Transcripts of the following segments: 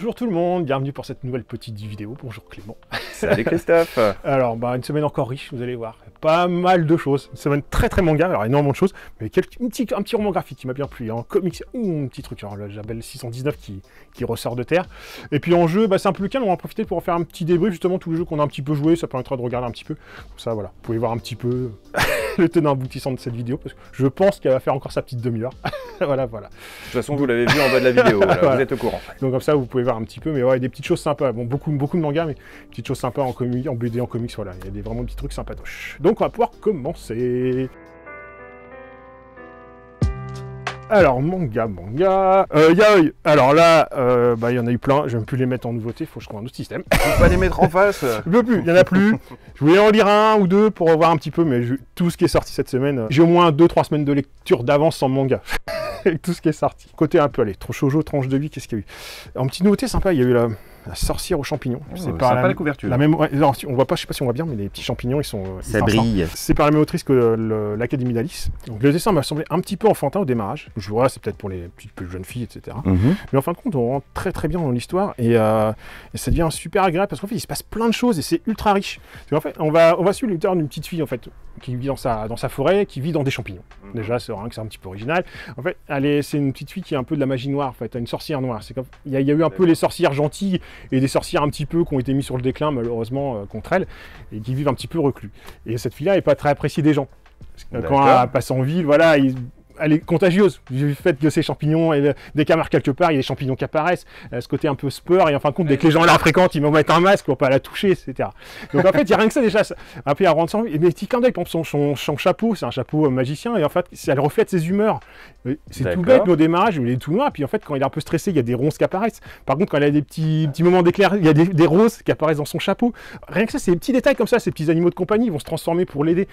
Bonjour tout le monde, bienvenue pour cette nouvelle petite vidéo. Bonjour Clément. Salut Christophe. Alors, une semaine encore riche, vous allez voir. Pas mal de choses. Une semaine très manga, alors énormément de choses, mais un petit roman graphique qui m'a bien plu. En comics, un petit truc, alors le Jabel 619 qui ressort de terre. Et puis en jeu, c'est un peu le calme, on va en profiter pour en faire un petit débrief, justement, tous les jeux qu'on a un petit peu joué, ça permettra de regarder un petit peu. Comme ça, voilà, vous pouvez voir un petit peu le tenant aboutissant de cette vidéo, parce que je pense qu'elle va faire encore sa petite demi-heure. voilà. De toute faison, vous l'avez vu en bas de la vidéo, voilà, Voilà. Vous êtes au courant. Donc comme ça, vous pouvez voir un petit peu, mais ouais, des petites choses sympas. Bon, beaucoup de mangas, mais petites choses sympas en BD, en comics, voilà. Il y a vraiment des petits trucs sympatoches. Donc on va pouvoir commencer. Alors, manga. Yaoi. Alors là, il y en a eu plein. Je ne vais plus les mettre en nouveauté, faut que je trouve un autre système. Je peux pas les mettre en face. Je veux plus, il n'y en a plus. Je voulais en lire un ou deux pour voir un petit peu, mais tout ce qui est sorti cette semaine, j'ai au moins 2-3 semaines de lecture d'avance en manga. Avec tout ce qui est sorti. Côté un peu, allez, trop shoujo, tranche de vie, qu'est-ce qu'il y a eu? En petite nouveauté sympa, il y a eu la sorcière aux champignons. C'est pas la couverture. La même, non, on voit pas, je sais pas si on voit bien, mais les petits champignons, ils sont. Ça brille. C'est par la même autrice que l'Académie d'Alice. Donc le dessin m'a semblé un petit peu enfantin au démarrage. Je vois, c'est peut-être pour les plus jeunes filles, etc. Mais en fin de compte, on rentre très bien dans l'histoire et ça devient super agréable parce qu'en fait, il se passe plein de choses et c'est ultra riche. Parce qu'en fait, on va suivre l'histoire d'une petite fille en fait qui vit dans sa forêt, qui vit dans des champignons. Déjà, c'est un petit peu original. En fait, c'est une petite fille qui a un peu de la magie noire. En fait, une sorcière noire. C'est comme il y a eu un peu les sorcières gentilles et des sorcières un petit peu qui ont été mis sur le déclin malheureusement contre elle et qui vivent un petit peu reclus. Et cette fille-là n'est pas très appréciée des gens. Parce que quand elle passe en ville, voilà, elle est contagieuse du fait que ces champignons, et dès qu'elle marche quelque part, il y a des champignons qui apparaissent, ce côté un peu speur, et en fin de compte, dès que les gens la fréquentent, ils vont mettre un masque pour pas la toucher, etc. Donc en fait, il n'y a rien que ça déjà. Après, elle rentre sans vie, et des petits clins d'œil, par exemple, son chapeau, c'est un chapeau magicien, et en fait, elle reflète ses humeurs. C'est tout bête, mais au démarrage, il est tout noir, et puis en fait, quand il est un peu stressé, il y a des ronces qui apparaissent. Par contre, quand elle a des petits moments d'éclair, il y a des roses qui apparaissent dans son chapeau. Rien que ça, c'est des petits détails comme ça, ces petits animaux de compagnie, ils vont se transformer pour l'aider.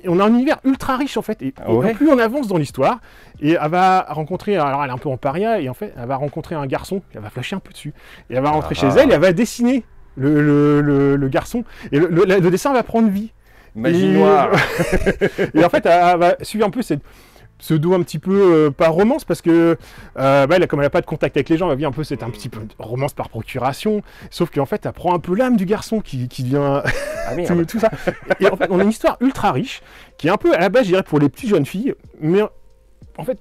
Et on a un univers ultra riche en fait, et plus on avance dans l'histoire, et elle va rencontrer, alors elle est un peu en paria, et en fait elle va rencontrer un garçon, elle va flasher un peu dessus, et elle va rentrer chez elle, et elle va dessiner le garçon, et le dessin va prendre vie. Magie noire. Et en fait elle va suivre un peu cette pseudo un petit peu, pas romance, parce que comme elle n'a pas de contact avec les gens, elle vit un peu, c'est un petit peu romance par procuration, sauf qu'en fait, elle prend un peu l'âme du garçon qui vient, tout ça. Et en fait, on a une histoire ultra riche, qui est un peu, à la base, je dirais, pour les petites jeunes filles, mais en fait,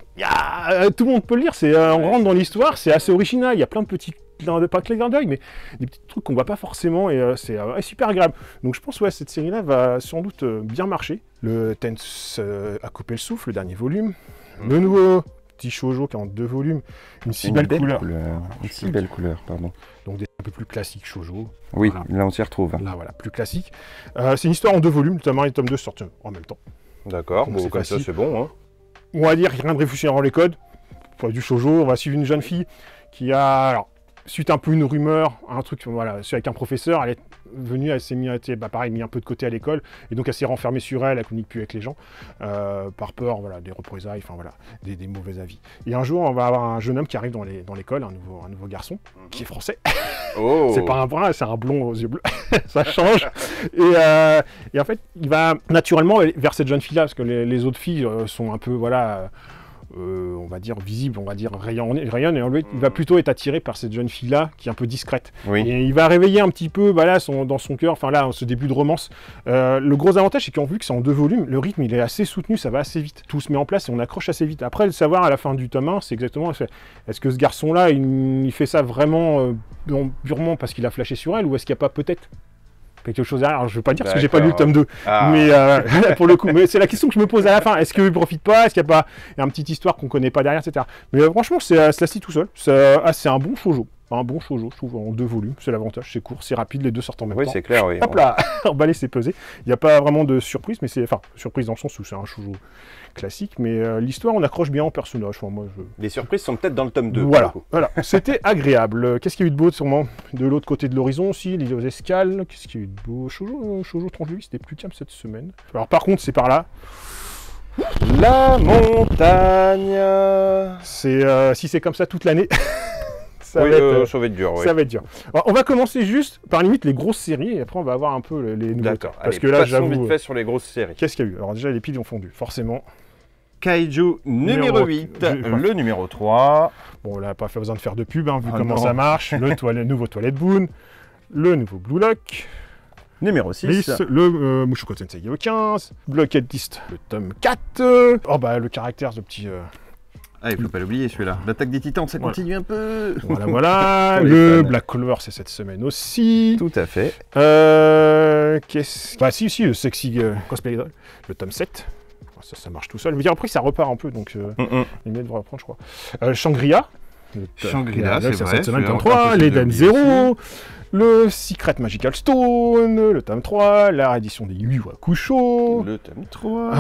tout le monde peut le lire, on rentre dans l'histoire, c'est assez original, il y a plein de petits pas que les clins d'œil, mais des petits trucs qu'on voit pas forcément, et c'est super agréable. Donc je pense que cette série-là va sans doute bien marcher. Le Tense a coupé le souffle, le dernier volume. Le nouveau petit shoujo qui est en 2 volumes, une si belle couleur. Une si belle couleur, pardon. Donc des un peu plus classiques shoujo. Oui, voilà. Là on s'y retrouve. Là voilà, plus classique. C'est une histoire en 2 volumes, notamment les tomes 2 sortent en même temps. D'accord, bon, comme ça c'est bon. Hein. On va dire rien de réfléchir dans les codes. Pour du shoujo, on va suivre une jeune fille qui a... Alors, suite un peu une rumeur, un truc, voilà, avec un professeur, elle est venue, elle s'est mis un peu de côté à l'école, et donc elle s'est renfermée sur elle communique plus avec les gens, par peur, voilà, des représailles, enfin voilà, des mauvais avis. Et un jour, on va avoir un jeune homme qui arrive dans l'école, un nouveau garçon, qui est français. Oh. C'est pas un brun, c'est un blond aux yeux bleus, ça change. Et en fait, il va naturellement vers cette jeune fille-là, parce que les autres filles sont un peu, voilà... on va dire visible, on va dire rayonne, et en lui, il va plutôt être attiré par cette jeune fille-là, qui est un peu discrète. Oui. Et il va réveiller un petit peu, dans son cœur, enfin là, ce début de romance. Le gros avantage, c'est qu'en vu que c'est en 2 volumes, le rythme, il est assez soutenu, ça va assez vite. Tout se met en place et on accroche assez vite. Après, le savoir à la fin du tome 1, c'est exactement, est-ce que ce garçon-là, il fait ça vraiment purement parce qu'il a flashé sur elle, ou est-ce qu'il n'y a pas peut-être quelque chose derrière? Alors, je ne veux pas dire parce que j'ai pas lu le tome 2, mais pour le coup, mais c'est la question que je me pose à la fin. Est-ce qu'il ne profite pas? Est-ce qu'il n'y a pas une petite histoire qu'on ne connaît pas derrière, etc. Mais franchement, c'est se lassit tout seul. C'est un bon shoujo. Un bon shoujo, je trouve, en 2 volumes. C'est l'avantage, c'est court, c'est rapide, les deux sortent en même temps. Oui, c'est clair, oui. Hop là, emballé, c'est pesé. Il n'y a pas vraiment de surprise, mais surprise dans le sens où c'est un shoujo classique, mais l'histoire, on accroche bien en personnage. Enfin, Les surprises sont peut-être dans le tome 2. Voilà. C'était agréable. Qu'est-ce qu'il y a eu de beau, sûrement, de l'autre côté de l'horizon aussi, l'île aux escales. Qu'est-ce qu'il y a eu de beau? Shoujo tranche de vie, c'était plus calme cette semaine. Alors par contre, c'est par là. La montagne. Si c'est comme ça toute l'année. Ça va être dur. Oui. Ça va être dur. Alors, on va commencer juste par limite les grosses séries, et après on va voir un peu les nouveaux. D'accord. Parce que là, j'avoue. Vite fait sur les grosses séries. Qu'est-ce qu'il y a eu? Alors déjà, les piles ont fondu, forcément. Kaiju numéro 8, le numéro 3. Bon, là, pas fait besoin de faire de pub, hein, vu comment ça marche. Le nouveau Toilette Boon, le nouveau Blue Lock. Numéro 6. Le Mushoku Tensei au 15. Blockhead List, le tome 4. Oh, bah, le caractère, ce petit... Ah, il faut pas l'oublier celui-là. L'attaque des titans, ça continue un peu. Voilà. Le Black Clover, c'est cette semaine aussi. Tout à fait. Qu'est-ce... Bah, si, le Sexy Cosplay Doll, le tome 7. Ça marche tout seul. Mais après, ça repart un peu, donc il devrait reprendre, je crois. Shangri-La. Shangri-La, c'est vrai. Cette semaine, tome 3. L'Eden Zero. Le Secret Magical Stone, le tome 3, la réédition des Yu Yu Hakusho. Le tome 3.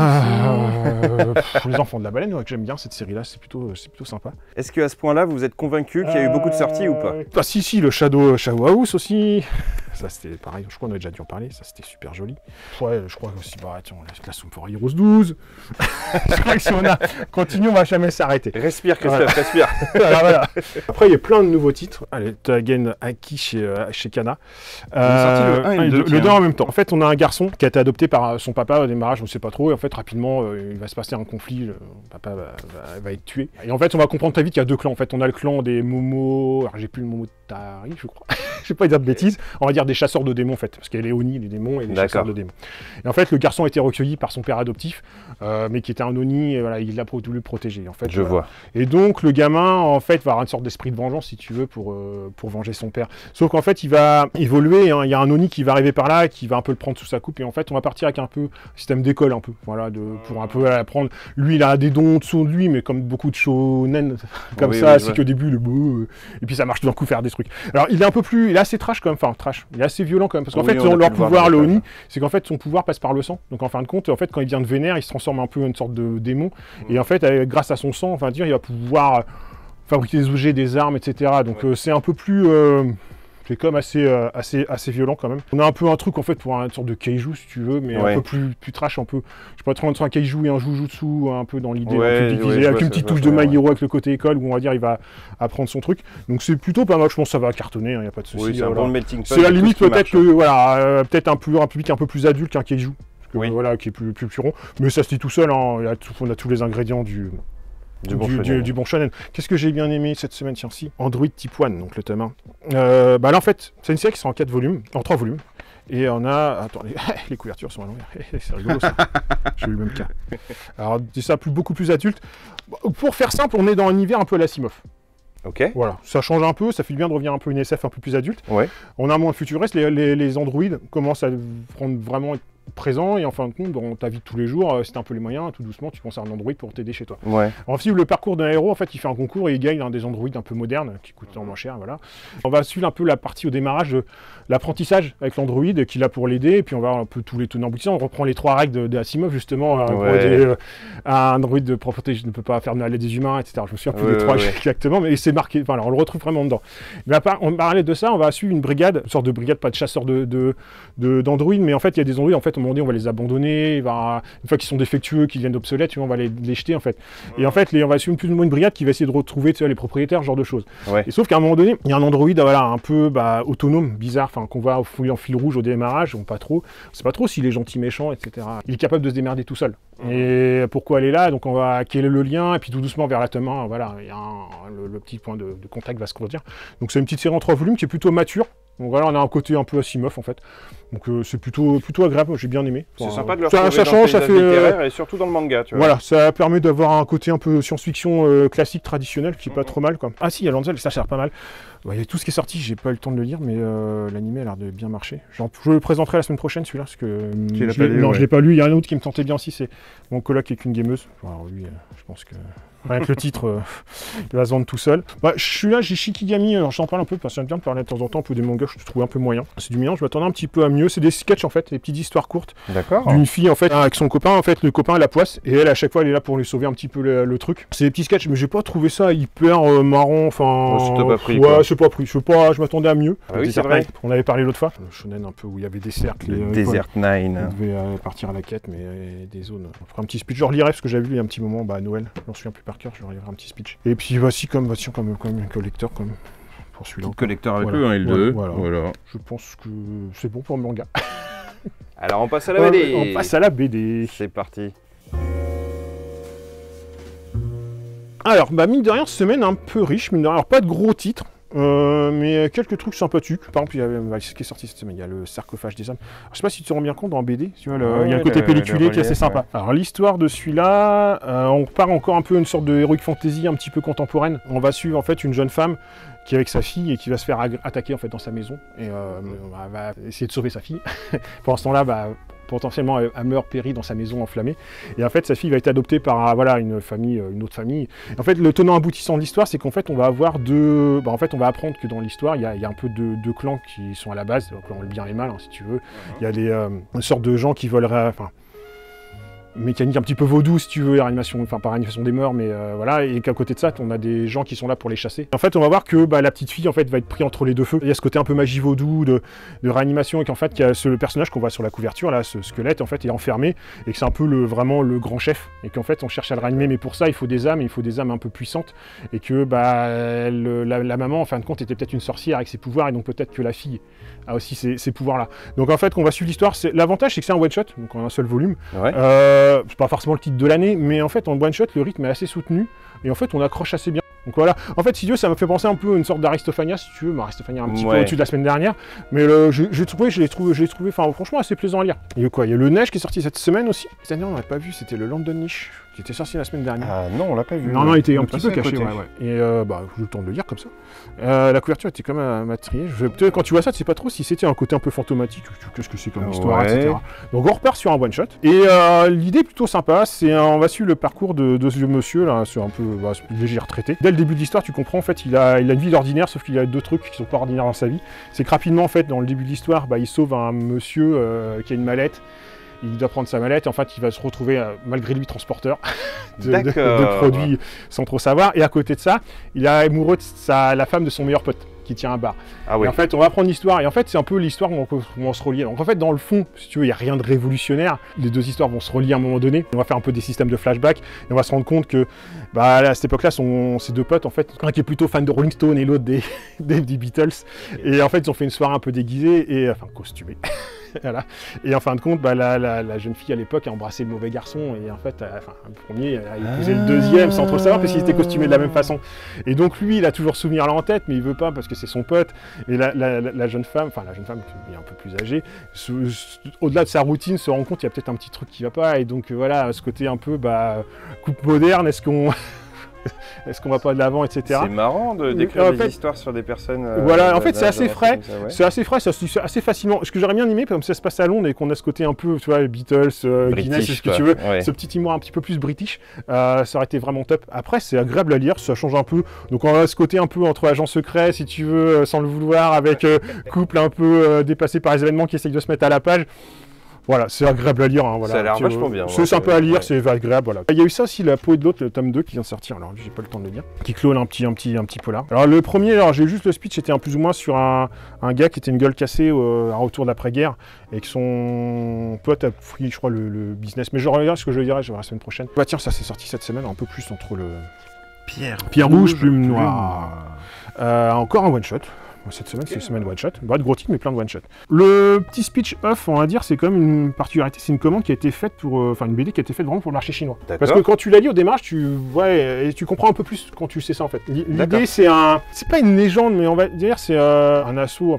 Les Enfants de la Baleine, ouais, que j'aime bien cette série-là, c'est plutôt sympa. Est-ce qu'à ce point-là, vous êtes convaincu qu'il y a eu beaucoup de sorties ou pas? Ah si, le Shadow House aussi. Ça c'était pareil, je crois qu'on a déjà dû en parler, ça c'était super joli. Ouais, je crois aussi, bah tiens, on laisse la Classroom for Heroes 12. Je crois que si on continue, on va jamais s'arrêter. Respire, Christophe, respire. voilà. Après, il y a plein de nouveaux titres. Allez, Tagen Aki chez Kana. Le 2 en même temps. En fait, on a un garçon qui a été adopté par son papa au démarrage, on ne sait pas trop, et en fait, rapidement, il va se passer un conflit, le papa va être tué. Et en fait, on va comprendre très vite qu'il y a deux clans. En fait, on a le clan des Momo, alors j'ai plus le Momotari, je crois. Je vais pas dire de bêtises, on va dire des chasseurs de démons en fait, parce qu'il y a les Oni, les démons, et les chasseurs de démons. Et en fait, le garçon a été recueilli par son père adoptif, mais qui était un Oni, et voilà, il l'a voulu le protéger. En fait, je vois. Et donc, le gamin, en fait, va avoir une sorte d'esprit de vengeance, si tu veux, pour venger son père. Sauf qu'en fait, il va évoluer, hein. Il y a un Oni qui va arriver par là, qui va un peu le prendre sous sa coupe, et en fait, on va partir avec un peu système d'école, un peu, voilà, pour un peu apprendre. Lui, il a des dons dessous de lui, mais comme beaucoup de shonen, comme ça, c'est qu'au début, le beau, et puis ça marche d'un coup faire des trucs. Alors, il est assez trash quand même, enfin trash, il est assez violent quand même, parce qu'en fait, leur pouvoir, le Oni, c'est qu'en fait, son pouvoir passe par le sang. Donc en fin de compte, en fait, quand il devient de vénère, il se transforme un peu en une sorte de démon, et en fait, grâce à son sang, enfin dire, il va pouvoir fabriquer des objets, des armes, etc. Donc c'est un peu plus... c'est quand même assez violent quand même. On a un peu un truc en fait pour une sorte de kaiju si tu veux, mais un peu plus trash, un peu. Je sais pas trop entre un kaiju et un jujutsu, un peu dans l'idée, avec une petite touche de My Hero avec le côté école où on va dire il va apprendre son truc. Donc c'est plutôt pas mal, je pense que ça va cartonner, il y a pas de souci. Oui, c'est un bon melting pot. C'est la limite peut-être que voilà, peut-être un public un peu plus adulte qu'un kaiju, voilà, qui est plus rond. Mais ça se dit tout seul, hein, on a tous les ingrédients du bon shonen. Qu'est-ce que j'ai bien aimé cette semaine, tiens, si Android Type 1, donc le tome 1. Là, en fait, c'est une série qui sera en 3 volumes. Et on a... Attends, les couvertures sont à l'envers. C'est rigolo, ça. J'ai eu le même cas. Alors, c'est ça, beaucoup plus adulte. Pour faire simple, on est dans un univers un peu à la Asimov. Ok. Voilà, ça change un peu, ça fait du bien de revenir un peu une SF un peu plus adulte. Ouais. On a un monde futuriste, les androïdes commencent à prendre vraiment présent, et en fin de compte, dans ta vie de tous les jours, c'est un peu les moyens, tout doucement, tu penses à un androïde pour t'aider chez toi. Ouais. On va suivre le parcours d'un héros, en fait, il fait un concours et il gagne des androïdes un peu modernes, qui coûtent moins cher, voilà. On va suivre un peu la partie au démarrage de l'apprentissage avec l'androïde, qui est là pour l'aider, et puis on va un peu tous les tenants aboutissants, on reprend les 3 règles d'Asimov, justement, pour aider un androïde pour protéger, ne peut pas faire de mal des humains, etc. Je me souviens plus des 3 exactement, mais c'est marqué, enfin, alors, on le retrouve vraiment dedans. Mais en parallèle de ça, on va suivre une brigade, une sorte de brigade, pas de chasseurs d'androïdes, mais en fait, il y a des androïdes, en fait, on va les abandonner, une fois qu'ils sont défectueux, qu'ils viennent obsolètes, on va les jeter en fait. Et en fait, on va suivre plus ou moins une brigade qui va essayer de retrouver les propriétaires, ce genre de choses. Ouais. Et sauf qu'à un moment donné, il y a un androïde un peu autonome, bizarre, qu'on voit fouiller en fil rouge au démarrage, on pas trop. On sait pas trop s'il est gentil, méchant, etc. Il est capable de se démerder tout seul. Et pourquoi elle est là? Donc on va quel est le lien? Et puis tout doucement vers la tome 1, voilà, il y a le petit point de contact va se grandir. Donc c'est une petite série en 3 volumes qui est plutôt mature. Donc voilà, on a un côté un peu Asimov en fait. Donc c'est plutôt agréable, j'ai bien aimé. C'est sympa de le retrouver ça change, ça fait littéraire et surtout dans le manga, tu vois. Voilà, ça permet d'avoir un côté un peu science-fiction classique, traditionnel, qui est pas trop mal quoi. Ah si, il y a Lanzel, ça sert pas mal. Il y a tout ce qui est sorti, j'ai pas eu le temps de le lire, mais l'animé a l'air de bien marcher. Je le présenterai la semaine prochaine celui-là, parce que je l'ai pas lu. Il y a un autre qui me tentait bien aussi, c'est mon coloc qui est qu'une gameuse. Alors lui, je pense que rien que le titre, il va se vendre tout seul. Je suis là, j'ai Shikigami, alors j'en parle un peu, parce que j'aime bien de parler de temps en temps un peu des mangas, je trouve un peu moyen. C'est du mélange, je m'attendais un petit peu à mieux. C'est des sketchs en fait, des petites histoires courtes. D'accord. D'une fille en fait, avec son copain, en fait, le copain a la poisse, et elle à chaque fois elle est là pour lui sauver un petit peu le truc. C'est des petits sketchs, mais j'ai pas trouvé ça hyper marrant, enfin... C'était pas pris, ouais, c'est pas pris, je m'attendais à mieux. Ah oui, c'est vrai. On avait parlé l'autre fois, le shonen un peu où il y avait des cercles. Desert 9. On devait partir à la quête, mais des zones. On fera un petit speech, je relirai, parce que j'avais vu il y a un petit moment, à Noël, je m'en souviens plus par cœur, je relirai un petit speech. Et puis voici comme un collecteur, comme pour celui-là. Collecteur avec le 1 et le 2. Voilà. Je pense que c'est bon pour le manga. Alors on passe à la BD. On passe à la BD. C'est parti. Alors, bah mine de rien, semaine un peu riche, mine de rien. Alors, pas de gros titres. Mais quelques trucs sympathiques. Par exemple, il y a ce qui est sorti cette semaine, il y a le sarcophage des âmes. Alors, je sais pas si tu te rends bien compte dans BD, tu vois, il y a le côté pelliculé qui est assez sympa. Ouais. Alors l'histoire de celui-là, on repart encore un peu une sorte de heroic fantasy un petit peu contemporaine. On va suivre en fait une jeune femme qui est avec sa fille et qui va se faire attaquer en fait dans sa maison et va essayer de sauver sa fille. Pendant ce temps-là, potentiellement elle meurt périt dans sa maison enflammée. Et en fait, sa fille va être adoptée par une autre famille. Et en fait, le tenant aboutissant de l'histoire, c'est qu'en fait, on va avoir en fait, on va apprendre que dans l'histoire, il y a un peu deux clans qui sont à la base, le bien et le mal, hein, si tu veux. Il y a une sorte de gens qui veulent mécanique un petit peu vaudou si tu veux, pas réanimation des morts, mais voilà, et qu'à côté de ça, on a des gens qui sont là pour les chasser. En fait, on va voir que la petite fille en fait va être prise entre les deux feux. Il y a ce côté un peu magie vaudou de réanimation et qu'en fait, il y a le personnage qu'on voit sur la couverture là, ce squelette en fait est enfermé et que c'est un peu vraiment le grand chef et qu'en fait on cherche à le réanimer, mais pour ça il faut des âmes, un peu puissantes et que la maman en fin de compte était peut-être une sorcière avec ses pouvoirs et donc peut-être que la fille a aussi ces pouvoirs-là. Donc en fait, on va suivre l'histoire. L'avantage, c'est que c'est un one-shot, donc en un seul volume. Ouais. C'est pas forcément le titre de l'année, mais en fait, en one-shot, le rythme est assez soutenu, et en fait, on accroche assez bien. Donc voilà, en fait, si tu veux, ça me fait penser un peu à une sorte d'Aristophania, si tu veux, mais Aristophania un petit peu au-dessus de la semaine dernière, mais je l'ai trouvé franchement assez plaisant à lire. Il y a le Neige qui est sorti cette semaine aussi. Cette année, on n'avait pas vu, c'était le London Niche, qui était sorti la semaine dernière. Ah non, on l'a pas vu. Non, il était un petit peu caché, ouais. Et j'ai eu le temps de le lire comme ça. La couverture était quand même matriée. Peut-être quand tu vois ça, tu sais pas trop si c'était un côté un peu fantomatique, qu'est-ce que c'est comme histoire, etc. Donc on repart sur un one-shot. Et l'idée est plutôt sympa, on va suivre le parcours de ce monsieur, là, c'est un peu léger retraité. Dès le début de l'histoire, tu comprends, en fait, il a une vie ordinaire, sauf qu'il a deux trucs qui sont pas ordinaires dans sa vie. C'est que rapidement, en fait, dans le début de l'histoire, il sauve un monsieur qui a une mallette. Il doit prendre sa mallette et en fait il va se retrouver malgré lui transporteur de produits sans trop savoir. Et à côté de ça, il est amoureux de la femme de son meilleur pote qui tient un bar. Ah oui. Et en fait on va prendre l'histoire et en fait c'est un peu l'histoire où on se relie. Donc en fait dans le fond, si tu veux, il n'y a rien de révolutionnaire. Les deux histoires vont se relier à un moment donné. On va faire un peu des systèmes de flashback et on va se rendre compte que à cette époque-là, ces deux potes en fait, un qui est plutôt fan de Rolling Stone et l'autre des Beatles. Et en fait ils ont fait une soirée un peu déguisée et costumée. Voilà. Et en fin de compte, la jeune fille à l'époque a embrassé le mauvais garçon et en fait, le premier a épousé le deuxième sans trop le savoir parce qu'ils étaient costumés de la même façon. Et donc lui, il a toujours ce souvenir là en tête, mais il veut pas parce que c'est son pote. Et la jeune femme qui est un peu plus âgée, au-delà de sa routine, se rend compte qu'il y a peut-être un petit truc qui va pas. Et donc voilà, ce côté un peu couple moderne, est-ce qu'on va pas de l'avant, etc. C'est marrant d'écrire des histoires sur des personnes... voilà, en fait, c'est assez frais. C'est assez frais, ça se lit assez facilement. Ce que j'aurais bien aimé, comme ça se passe à Londres et qu'on a ce côté un peu, tu vois, les Beatles, Guinness, ce que tu veux, ce petit humour un petit peu plus british, ça aurait été vraiment top. Après, c'est agréable à lire, ça change un peu. Donc, on a ce côté un peu entre agents secrets, si tu veux, sans le vouloir, avec couple un peu dépassé par les événements qui essayent de se mettre à la page. Voilà, c'est agréable à lire. Hein, voilà. Ça a l'air vachement bien. C'est sympa à lire, c'est agréable. Voilà. Il y a eu ça aussi, La peau et de l'autre, le tome 2 qui vient de sortir. Alors, j'ai pas le temps de le lire. Qui clone un petit polar. Alors, le premier, j'ai juste le speech, c'était plus ou moins sur un gars qui était une gueule cassée autour de l'après-guerre et que son pote a pris, je crois, le business. Mais je regarde ce que je dirai la semaine prochaine. Bah, tiens, ça s'est sorti cette semaine, un peu plus entre le. Pierre rouge, plume noire. Encore un one-shot. Cette semaine, c'est une semaine one-shot. Pas de gros titres, mais plein de one-shot. Le petit speech off, on va dire, c'est quand même une particularité. C'est une commande qui a été faite une BD qui a été faite vraiment pour le marché chinois. Parce que quand tu la lis au démarrage, tu comprends un peu plus quand tu sais ça, en fait. L'idée, c'est pas une légende, mais on va dire, c'est un assaut,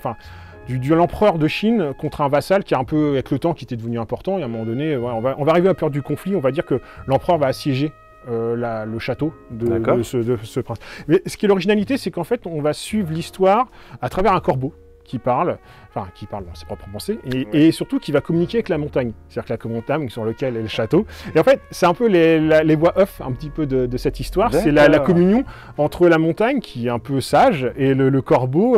de l'empereur de Chine contre un vassal qui a un peu, avec le temps, qui était devenu important. Et à un moment donné, on va arriver à la période du conflit. On va dire que l'empereur va assiéger le château de ce prince. Mais ce qui est l'originalité, c'est qu'en fait, on va suivre l'histoire à travers un corbeau qui parle dans ses propres pensées, et surtout qui va communiquer avec la montagne. C'est-à-dire que la montagne sur laquelle est le château. Et en fait, c'est un peu les voix off un petit peu de cette histoire. C'est la communion entre la montagne, qui est un peu sage, et le corbeau,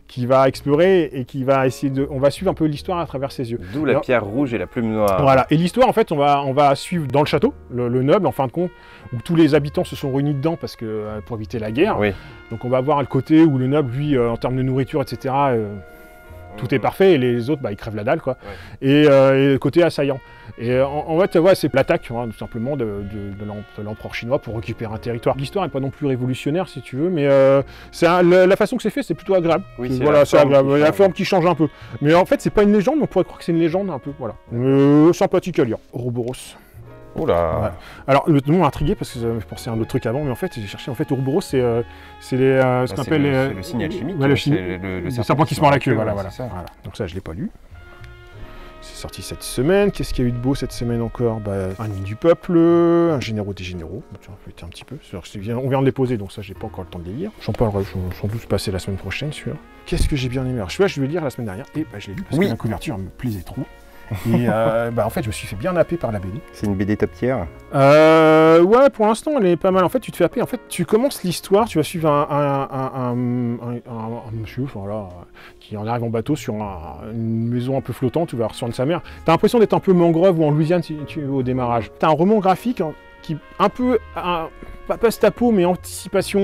qui va explorer et qui va essayer on va suivre un peu l'histoire à travers ses yeux. D'où la pierre rouge et la plume noire. Voilà. Et l'histoire, en fait, on va suivre dans le château, le noble, en fin de compte, où tous les habitants se sont réunis dedans parce que pour éviter la guerre. Oui. Donc on va voir le côté où le noble, lui, en termes de nourriture, etc., tout est parfait et les autres, ils crèvent la dalle, quoi. Ouais. Et le côté assaillant. Et en fait, c'est l'attaque, tout simplement, de l'empereur chinois pour récupérer un territoire. L'histoire n'est pas non plus révolutionnaire, si tu veux, mais la façon que c'est fait, c'est plutôt agréable. Oui, c'est agréable. La forme qui change un peu. Mais en fait, c'est pas une légende, mais on pourrait croire que c'est une légende un peu. Voilà. Sympathique à lire. Ouroboros. Oula. Ouais. Alors le nom m'a intrigué parce que je pensais à un autre truc avant, mais en fait j'ai cherché, en fait Ouroboros ce qu'on appelle le signal chimique. Ouais, le serpent qui se mord la queue, voilà. c'est ça. Donc ça je l'ai pas lu. C'est sorti cette semaine. Qu'est-ce qu'il y a eu de beau cette semaine encore? Un Nuit du peuple, un Généraux des généraux. Tu vois, un petit peu. On vient de les poser, donc ça j'ai pas encore le temps de les lire. J'en parlerai sans doute passer la semaine prochaine, celui-là. Qu'est-ce que j'ai bien aimé? Alors je vais le lire la semaine dernière et je l'ai lu parce que la couverture me plaisait trop. Et en fait, je me suis fait bien happer par la BD. C'est une BD top tier? Ouais, pour l'instant, elle est pas mal. En fait, tu te fais happer. En fait, tu commences l'histoire, tu vas suivre un monsieur qui en arrive en bateau sur une maison un peu flottante, tu vas rejoindre sa mère. T'as l'impression d'être un peu mangrove ou en Louisiane au démarrage. T'as un roman graphique qui un peu, pas post-apo, mais anticipation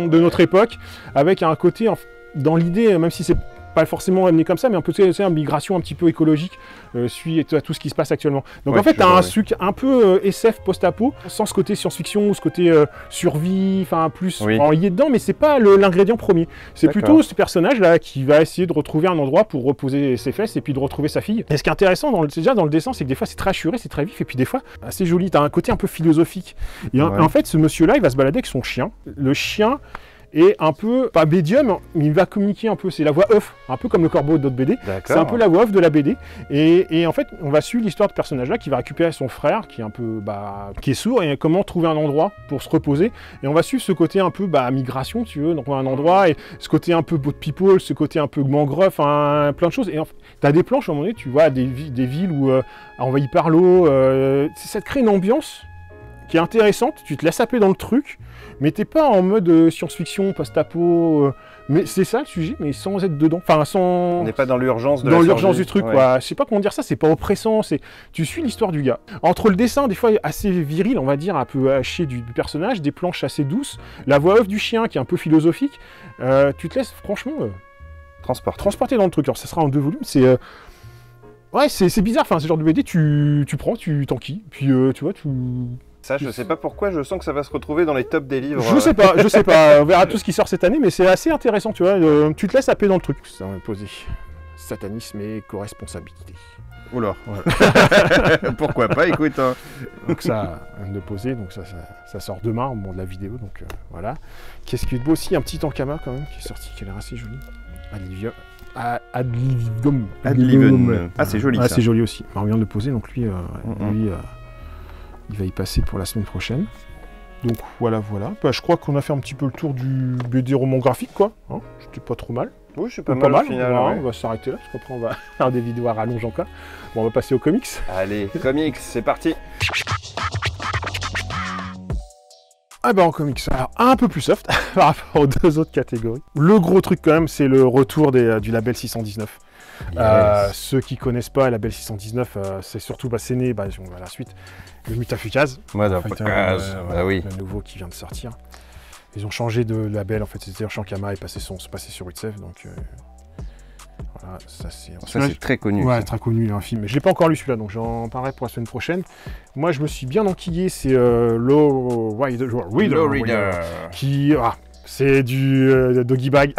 de notre époque, avec un côté, dans l'idée, même si c'est pas forcément amené comme ça, mais un peu, tu sais, une migration un petit peu écologique suite à tout ce qui se passe actuellement. Donc en fait, tu as un truc un peu SF post-apo, sans ce côté science-fiction ou ce côté survie, enfin plus lié dedans, mais c'est pas l'ingrédient premier. C'est plutôt ce personnage-là qui va essayer de retrouver un endroit pour reposer ses fesses et puis de retrouver sa fille. Et ce qui est intéressant déjà dans le dessin, c'est que des fois c'est très assuré, c'est très vif, et puis des fois assez joli. Tu as un côté un peu philosophique. Et en fait, ce monsieur-là, il va se balader avec son chien. Le chien est un peu, pas médium, mais il va communiquer un peu, c'est la voix off, un peu comme le corbeau d'autres BD, c'est un peu la voix off de la BD, et en fait, on va suivre l'histoire de ce personnage-là qui va récupérer son frère, qui est un peu, qui est sourd, et comment trouver un endroit pour se reposer, et on va suivre ce côté un peu, migration, tu veux, donc un endroit, et ce côté un peu boat people, ce côté un peu mangrove, plein de choses, et t'as des planches, à un moment donné, tu vois, des villes où envahies par l'eau, ça te crée une ambiance qui est intéressante, tu te laisses happer dans le truc, mais t'es pas en mode science-fiction, post-apo, mais c'est ça le sujet, mais sans être dedans. Enfin, sans... On n'est pas dans l'urgence de du truc, quoi. Je sais pas comment dire ça, c'est pas oppressant, tu suis l'histoire du gars. Entre le dessin, des fois assez viril, on va dire, un peu haché du personnage, des planches assez douces, la voix off du chien qui est un peu philosophique, tu te laisses franchement transporter dans le truc. Alors ça sera en 2 volumes, c'est... Ouais, c'est bizarre, enfin, ce genre de BD, tu prends, tu t'enquilles, puis tu vois, Ça, je sais pas pourquoi, je sens que ça va se retrouver dans les tops des livres. Je sais pas, on verra tout ce qui sort cette année, mais c'est assez intéressant, tu vois, tu te laisses happer dans le truc. Ça va poser satanisme et co-responsabilité. Oula. Pourquoi pas, écoute. Hein. Donc ça, de poser, donc ça sort demain au moment de la vidéo, donc voilà. Qu'est-ce qu'il y a de beau aussi, un petit Ankama quand même, qui est sorti, qui a l'air assez joli. Adlivum. Ah, c'est joli ça. C'est joli aussi. On vient de le poser, donc lui, il va y passer pour la semaine prochaine. Donc voilà. Je crois qu'on a fait un petit peu le tour du BD roman graphique, quoi. C'était pas trop mal. Oui, c'est pas mal au final. On va s'arrêter là, parce qu'après on va faire des vidéos à rallonge encore. Bon, on va passer aux comics. Allez, comics, c'est parti. En comics, alors un peu plus soft par rapport aux 2 autres catégories. Le gros truc quand même, c'est le retour du label 619. Yes. Ceux qui connaissent pas Label 619, c'est surtout c'est né à la suite le Mutafukaz. Oui. Le nouveau qui vient de sortir. Ils ont changé de label, en fait, c'était Shankama et passé sur Witsev, donc voilà, ça c'est très connu. Ouais, très connu, il y a un film. Mais je l'ai pas encore lu celui-là, donc j'en parlerai pour la semaine prochaine. Moi, je me suis bien enquillé, c'est Low Rider, qui c'est du Doggy Bag.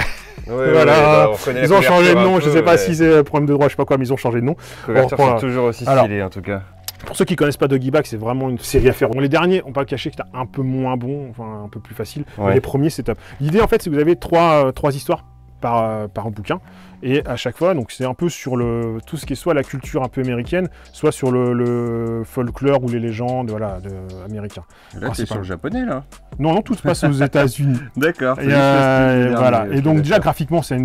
Voilà. Ils ont changé de nom, je sais pas si c'est problème de droit, je sais pas quoi, mais ils ont changé de nom. C'est toujours aussi stylé en tout cas. Pour ceux qui connaissent pas Doggy Bag, c'est vraiment une série à faire. Les derniers, on peut pas cacher que c'était un peu moins bon, enfin un peu plus facile. Mais les premiers, c'est top. L'idée, en fait, c'est que vous avez trois histoires par bouquin, et à chaque fois, donc c'est un peu sur tout ce qui est soit la culture un peu américaine, soit sur le folklore ou les légendes, américains. Là, c'est sur le japonais, là. Non, tout se passe aux États-Unis. D'accord. Et donc déjà graphiquement, c'est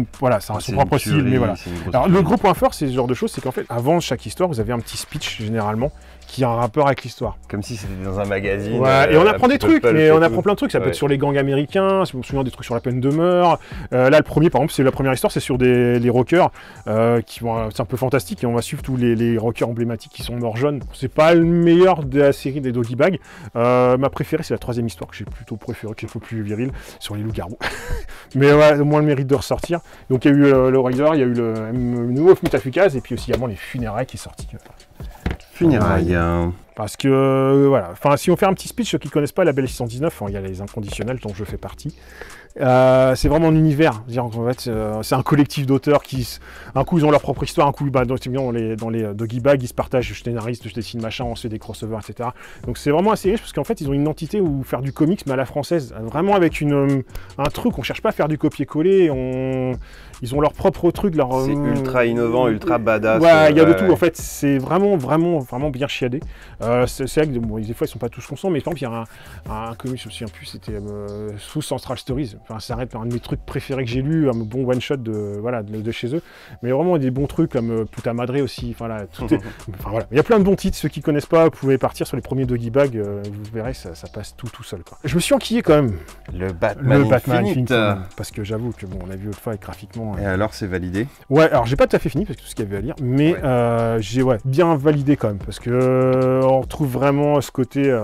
son propre style, mais voilà. Alors le gros point fort, c'est ce genre de choses, c'est qu'en fait, avant chaque histoire, vous avez un petit speech généralement qui a un rapport avec l'histoire. Comme si c'était dans un magazine. Ouais, et on apprend des trucs, mais on apprend plein de trucs. Ça peut être sur les gangs américains, je me souviens des trucs sur la peine de mort. Là, le premier, par exemple, c'est la première histoire, c'est sur les rockers c'est un peu fantastique, et on va suivre tous les rockers emblématiques qui sont morts jeunes. C'est pas le meilleur de la série des Doggy Bag. Ma préférée, c'est la 3e histoire que j'ai plutôt préférée, qui est un peu plus virile, sur les loups-garous. Mais ouais, au moins le mérite de ressortir. Donc il y a eu le Rider, il y a eu le nouveau Mutafukaz, et puis aussi également les funérailles qui est sorti. Funérailles. Parce que, voilà, enfin, si on fait un petit speech, ceux qui ne connaissent pas la Belle 619, il y a les inconditionnels dont je fais partie. C'est vraiment un univers. En fait, c'est un collectif d'auteurs qui, un coup, ils ont leur propre histoire, un coup, dans les Doggy Bag, ils se partagent, je scénariste, je dessine machin, on se fait des crossovers, etc. Donc c'est vraiment assez riche parce qu'en fait, ils ont une identité où faire du comics, mais à la française, vraiment avec un truc, on cherche pas à faire du copier-coller, ils ont leur propre truc, c'est ultra innovant, ultra badass. Ouais, il y a de tout. En fait, c'est vraiment bien chiadé. C'est vrai que des fois, ils sont pas tous constants, mais par exemple, il y a un comic, je me souviens plus, c'était sous Central Stories. Enfin, ça arrête un de mes trucs préférés que j'ai lu, un bon one shot de chez eux. Mais vraiment des bons trucs comme Puta Madre aussi. Enfin, là, voilà. Il y a plein de bons titres. Ceux qui connaissent pas, vous pouvez partir sur les premiers Doggy Bag. Vous verrez, ça passe tout seul, quoi. Je me suis enquillé quand même. Le Batman Infinite. Parce que j'avoue que on a vu autrefois graphiquement. Et alors, c'est validé? Ouais, alors j'ai pas tout à fait fini parce que tout ce qu'il y avait à lire, mais j'ai bien validé quand même parce que on retrouve vraiment ce côté.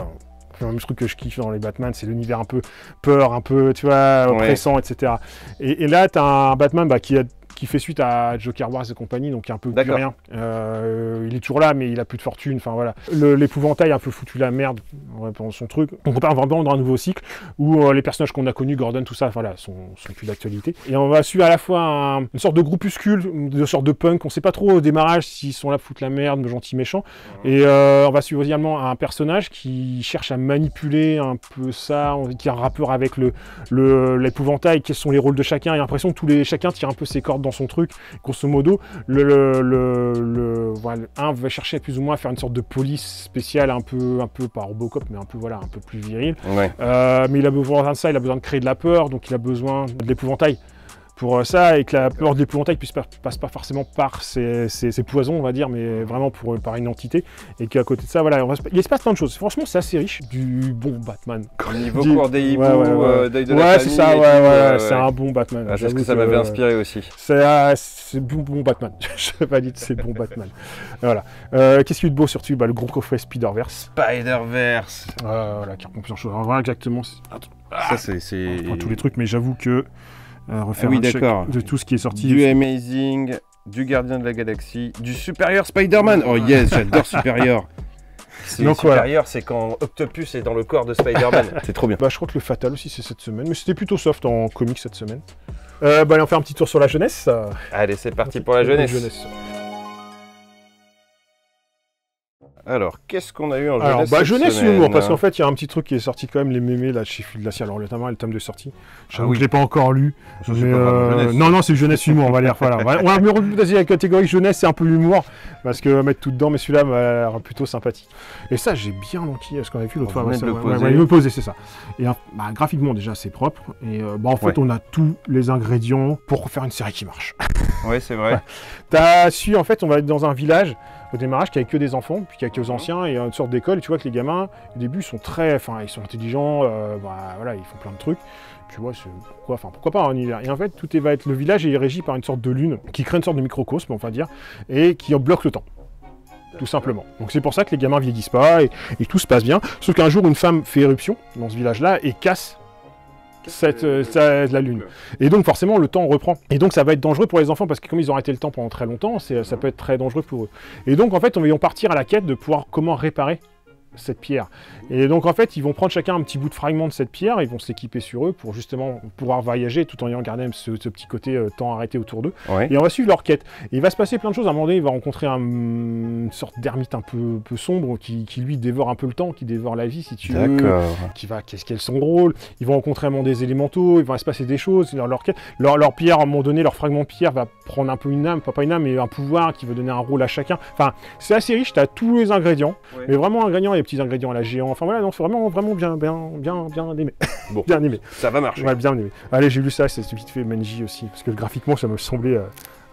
Le même truc que je kiffe dans les Batman, c'est l'univers un peu peur, un peu, tu vois, oppressant, etc. Et là, t'as un Batman qui fait suite à Joker Wars et compagnie, donc il est un peu plus rien. Il est toujours là, mais il a plus de fortune, enfin voilà. L'épouvantail a un peu foutu la merde pendant son truc. Donc on part vraiment dans un nouveau cycle où les personnages qu'on a connus, Gordon, tout ça, voilà, sont plus d'actualité. Et on va suivre à la fois une sorte de groupuscule, une sorte de punk, on sait pas trop au démarrage s'ils sont là pour foutre la merde, gentil, méchant. Et on va suivre également un personnage qui cherche à manipuler un peu ça, qui a un rapport avec l'épouvantail, quels sont les rôles de chacun, et l'impression que chacun tire un peu ses cordes dans son truc, grosso modo. Un va chercher plus ou moins à faire une sorte de police spéciale, un peu pas Robocop, mais un peu plus viril. Ouais. Mais il a besoin de ça, il a besoin de créer de la peur, donc il a besoin de l'épouvantail pour ça, et que la peur de l'épouvantail passe pas forcément par ses poisons, on va dire, mais vraiment par une entité, et qu'à côté de ça, voilà, il se passe plein de choses. Franchement, c'est assez riche, du bon Batman. Au niveau cours des hiboux, deuil de la famille. C'est ça, c'est un bon Batman. C'est ce que ça m'avait inspiré aussi. C'est bon Batman, je valide, c'est bon Batman. Voilà. Qu'est-ce qu'il y a de beau surtout? Le gros coffret Spider-Verse. Spider-Verse. Voilà, qui raconte plusieurs choses. Voilà, exactement. Ça, c'est... Enfin, tous les trucs, mais j'avoue que refaire un check de tout ce qui est sorti. Du Amazing, du Gardien de la Galaxie, du Superior Spider-Man. Oh yes, j'adore Superior. Superior, c'est quand Octopus est dans le corps de Spider-Man. C'est trop bien. Je crois que le Fatal aussi, c'est cette semaine, mais c'était plutôt soft en comics cette semaine. Allez, on fait un petit tour sur la jeunesse. Allez, c'est parti pour la jeunesse. Alors, qu'est-ce qu'on a eu en jeunesse jeunesse et humour, parce qu'en fait, il y a un petit truc qui est sorti quand même, les mémés là, chez Fil Glacial. Alors, notamment, le tome de sortie. Je ne l'ai pas encore lu. Non, c'est jeunesse humour, on va lire. Voilà. On va me replacer la catégorie jeunesse, c'est un peu l'humour, parce que mettre tout dedans, mais celui-là m'a l'air plutôt sympathique. Et ça, j'ai bien enquillé ce qu'on avait vu l'autre fois. Il me posait, c'est ça. Et graphiquement, déjà, c'est propre. Et en fait, on a tous les ingrédients pour faire une série qui marche. Oui, c'est vrai. T'as su, en fait, on va être dans un village au démarrage qui a que des enfants, puis qui a que aux anciens, et une sorte d'école. Tu vois que les gamins, au début, ils sont intelligents, ils font plein de trucs. Puis pourquoi pas un univers. Et en fait, le village est régi par une sorte de lune qui crée une sorte de microcosme, on va dire, et qui bloque le temps. Tout simplement. Donc c'est pour ça que les gamins vieillissent pas et tout se passe bien. Sauf qu'un jour, une femme fait éruption dans ce village-là et casse la lune. Et donc forcément le temps reprend. Et donc ça va être dangereux pour les enfants parce que comme ils ont arrêté le temps pendant très longtemps, ça peut être très dangereux pour eux. Et donc en fait, ils vont partir à la quête de pouvoir comment réparer cette pierre. Et donc en fait, ils vont prendre chacun un petit bout de fragment de cette pierre, ils vont s'équiper sur eux pour justement pouvoir voyager tout en ayant gardé ce petit côté temps arrêté autour d'eux. Ouais. Et on va suivre leur quête. Et il va se passer plein de choses. À un moment donné, il va rencontrer une sorte d'ermite un peu sombre qui lui dévore un peu le temps, qui dévore la vie si tu veux. Qu'est-ce qu'elle son rôle. Ils vont rencontrer un moment des élémentaux, il va se passer des choses. Leur quête, leur pierre, à un moment donné, leur fragment de pierre va prendre un peu une âme, pas une âme, mais un pouvoir qui va donner un rôle à chacun. Enfin, c'est assez riche, tu as tous les ingrédients, mais vraiment ingrédients, les petits ingrédients à la géant. Enfin voilà, non, c'est vraiment bien aimé. Bon, bien aimé. Ça va marcher. Ouais, bien aimé. Allez, j'ai lu ça, c'est vite fait Menji aussi, parce que graphiquement, ça me semblait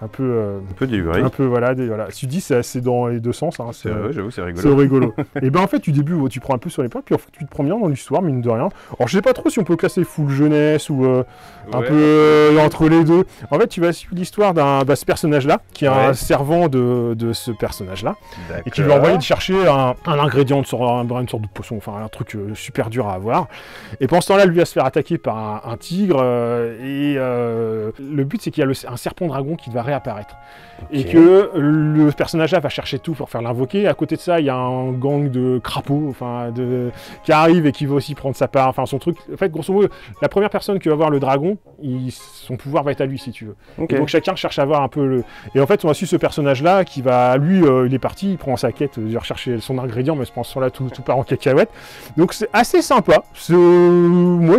un peu délivré. Un peu, voilà. Tu dis, c'est assez dans les deux sens. Hein, j'avoue, c'est rigolo. C'est rigolo. Et en fait, du début, tu prends un peu sur les points, puis en fait, tu te prends bien dans l'histoire, mine de rien. Alors, je sais pas trop si on peut classer full jeunesse ou un peu entre les deux. En fait, tu vas suivre l'histoire ce personnage-là, qui est un servant de ce personnage-là, et qui lui a envoyé de chercher un ingrédient, une sorte de potion, enfin, un truc super dur à avoir. Et pendant ce temps-là, lui va se faire attaquer par un tigre, et le but, c'est qu'il y a un serpent dragon qui va réapparaître. Et que le personnage-là va chercher tout pour faire l'invoquer. À côté de ça, il y a un gang de crapauds qui arrive et qui va aussi prendre sa part, enfin son truc. En fait, grosso modo, la première personne qui va voir le dragon, son pouvoir va être à lui, si tu veux. Et donc chacun cherche à voir un peu le... Et en fait, on a su ce personnage-là qui va... Lui, il est parti, il prend sa quête de rechercher son ingrédient, mais ce là tout part en cacahuète. Donc c'est assez sympa. Moi,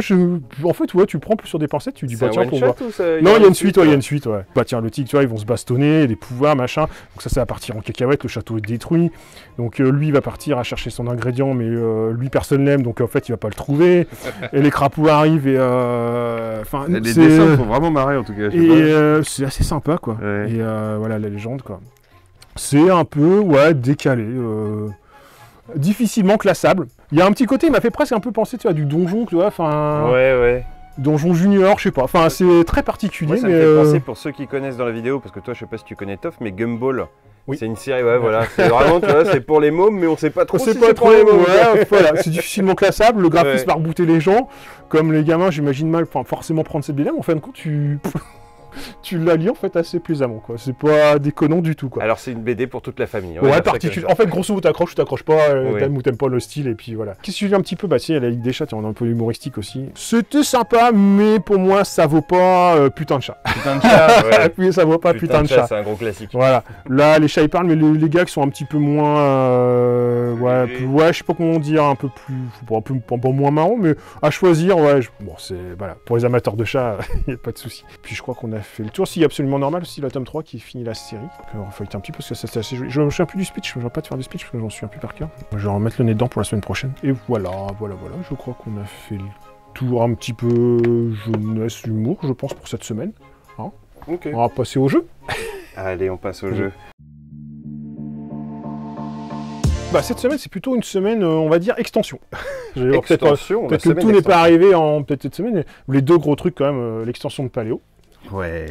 en fait, ouais, tu prends plus sur des pincettes, tu dis, bah tiens, pour voir. Non, il y a une suite, ouais, il y a une suite, ouais. Bah tiens, le tigre, tu vois, ils vont se bastonner, les pouvoirs, machin. Donc ça va partir en cacahuète, le château est détruit. Donc lui, il va partir à chercher son ingrédient, mais lui, personne l'aime, donc en fait, il va pas le trouver. Et les crapauds arrivent et... les dessins font vraiment marrer, en tout cas. Et c'est assez sympa, quoi. Ouais. Et voilà, la légende, quoi. C'est un peu, ouais, décalé. Difficilement classable. Il y a un petit côté, il m'a fait presque un peu penser, tu vois, du donjon, tu vois, enfin... Ouais. Donjon Junior, je sais pas. Enfin, c'est très particulier. Moi, ça me fait penser, pour ceux qui connaissent dans la vidéo, parce que toi, je sais pas si tu connais Toff, mais Gumball. Oui. C'est une série, ouais, voilà. C'est vraiment, tu vois, c'est pour les mômes, mais on sait pas trop si c'est pour les mômes. Ouais, voilà, c'est difficilement classable. Le graphisme va rebooter les gens. Comme les gamins, j'imagine mal forcément prendre cette BD, mais en fin de compte, tu la lis en fait assez plaisamment, quoi. C'est pas déconnant du tout, quoi. Alors c'est une BD pour toute la famille. Ouais, particulier. En fait, grosso modo, t'accroches ou t'accroches pas, t'aimes ou t'aimes pas le style, et puis voilà. Qu'est-ce que tu dis un petit peu? Bah si, la Ligue des Chats, on a un peu humoristique aussi. C'était sympa, mais pour moi, ça vaut pas putain de chat. Putain de chat, ouais. Oui, ça vaut pas putain de chat. C'est un gros classique. Voilà. Là, les chats ils parlent, mais les gars qui sont un petit peu moins, ouais, je sais pas comment dire, un peu moins marrant, mais à choisir, ouais. Bon, c'est voilà. Pour les amateurs de chats, y a pas de souci. Puis je crois qu'on a fait le tour. Si absolument normal aussi, le tome 3 qui finit la série. On va feuilleter un petit peu parce que c'est assez joli. Je me souviens plus du speech, je vais pas te faire du speech parce que j'en souviens plus par cœur. Je vais remettre le nez dedans pour la semaine prochaine. Et voilà. Je crois qu'on a fait le tour un petit peu jeunesse, humour, je pense, pour cette semaine. Hein, on va passer au jeu. Allez, on passe au jeu. Bah, cette semaine, c'est plutôt une semaine, on va dire, extension. Peut-être que tout n'est pas arrivé en peut-être cette semaine. Les deux gros trucs, quand même, l'extension de Paléo. Ouais.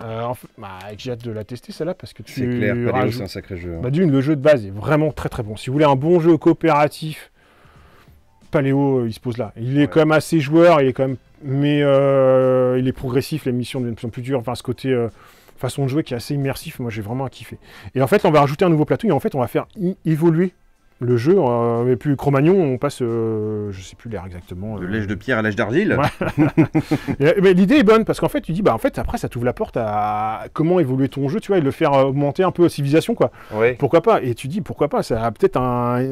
En fait, j'ai hâte de la tester celle-là parce que c'est clair, Paléo c'est un sacré jeu. Hein. Bah, le jeu de base est vraiment très très bon. Si vous voulez un bon jeu coopératif, Paléo il se pose là. Il est quand même assez joueur, il est quand même, mais il est progressif, les missions deviennent de plus en plus dures. Enfin, ce côté façon de jouer qui est assez immersif, moi j'ai vraiment kiffé. Et en fait, on va rajouter un nouveau plateau et en fait, on va faire évoluer le jeu, mais puis Cro-Magnon, on passe, je sais plus l'air exactement. De l'âge de pierre à l'âge d'argile. Ouais. Mais l'idée est bonne, parce qu'en fait, tu dis, bah en fait, après, ça t'ouvre la porte à comment évoluer ton jeu, tu vois, et le faire augmenter un peu la civilisation, quoi. Ouais. Pourquoi pas? Et tu dis, pourquoi pas? Ça a peut-être un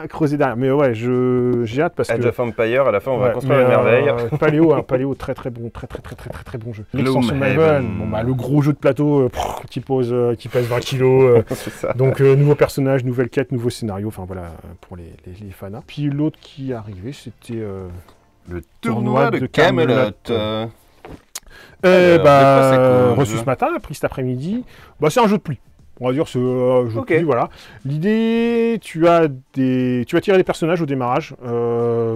creuser derrière. Mais ouais, j'ai hâte parce que... Age of Empire, à la fin, on va construire une merveille. Paléo, très très bon jeu. L'extension Maven, bon, bah, le gros jeu de plateau qui pèse 20 kilos. Donc, nouveau personnage, nouvelle quête, nouveau scénario, enfin voilà, pour les fanas. Puis l'autre qui arrivait, c'était le tournoi de Camelot. Reçu ce matin, pris cet après-midi. Bah, c'est un jeu de pluie. On va dire c'est un jeu de pluie, voilà. L'idée, tu vas tirer des personnages au démarrage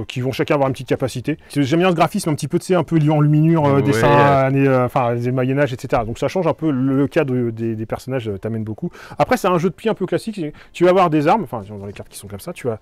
qui vont chacun avoir une petite capacité. J'aime bien ce graphisme un petit peu, tu sais, un peu enluminure, dessin, des Moyen-Âge, etc. Donc ça change un peu le cadre des personnages, t'amène beaucoup. Après, c'est un jeu de pluie un peu classique. Tu vas avoir des armes, enfin, dans les cartes qui sont comme ça, tu as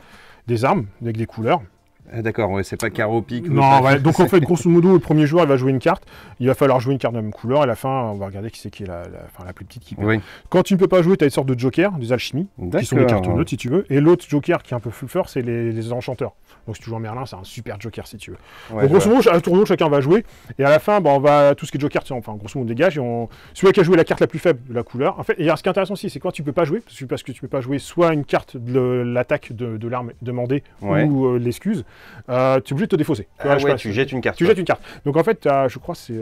des armes avec des couleurs. Ah, d'accord, ouais, c'est pas carreau pique. Non, ouais, donc en fait, grosso modo, le premier joueur, il va jouer une carte. Il va falloir jouer une carte de la même couleur. Et à la fin, on va regarder qui c'est qui est la plus petite qui peut. Oui. Quand tu ne peux pas jouer, tu as une sorte de joker, des alchimies, qui sont des cartes neutres si tu veux. Et l'autre joker qui est un peu plus fort, c'est les enchanteurs. Donc si tu joues en Merlin, c'est un super joker si tu veux. Ouais, donc grosso modo, à tour de rôle, chacun va jouer. Et à la fin, on va tout ce qui est joker, enfin grosso modo, on dégage. Et celui qui a joué la carte la plus faible de la couleur. En fait, et ce qui est intéressant aussi, c'est quand tu peux pas jouer, parce que tu peux pas jouer soit une carte de l'attaque de l'arme demandée ou l'excuse. Tu es obligé de te défausser. Tu jettes une carte. Tu jettes une carte. Donc en fait, je crois c'est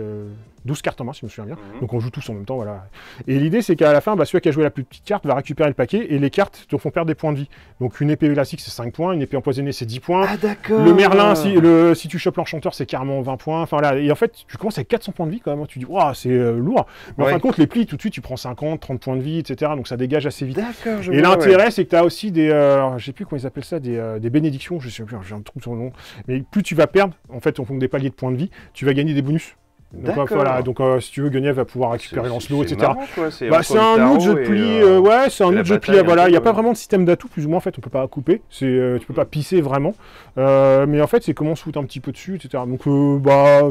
12 cartes en main, si je me souviens bien. Donc on joue tous en même temps, voilà. Et l'idée, c'est qu'à la fin, celui qui a joué la plus petite carte va récupérer le paquet et les cartes te font perdre des points de vie. Donc une épée classique, c'est 5 points, une épée empoisonnée, c'est 10 points. Ah d'accord. Le Merlin, si tu chopes l'enchanteur, c'est carrément 20 points. Enfin là, et en fait, tu commences avec 400 points de vie quand même. Tu dis, waouh, c'est lourd. Mais en fin de compte, les plis, tout de suite, tu prends 50, 30 points de vie, etc. Donc ça dégage assez vite. D'accord, et l'intérêt, c'est que tu as aussi des, je sais plus comment ils appellent ça, des bénédictions, je sais plus, j'ai un trou sur le nom. Mais plus tu vas perdre, en fait, en fonction des paliers de points de vie, tu vas gagner des bonus. Donc voilà, donc si tu veux, Guenièvre va pouvoir récupérer Lancelot, etc. C'est un autre jeu de pli, c'est un autre jeu de pli, voilà, il n'y a pas vraiment de système d'atout, plus ou moins, en fait, on peut pas couper, tu peux pas pisser vraiment, mais en fait, c'est comment se foutre un petit peu dessus, etc. Donc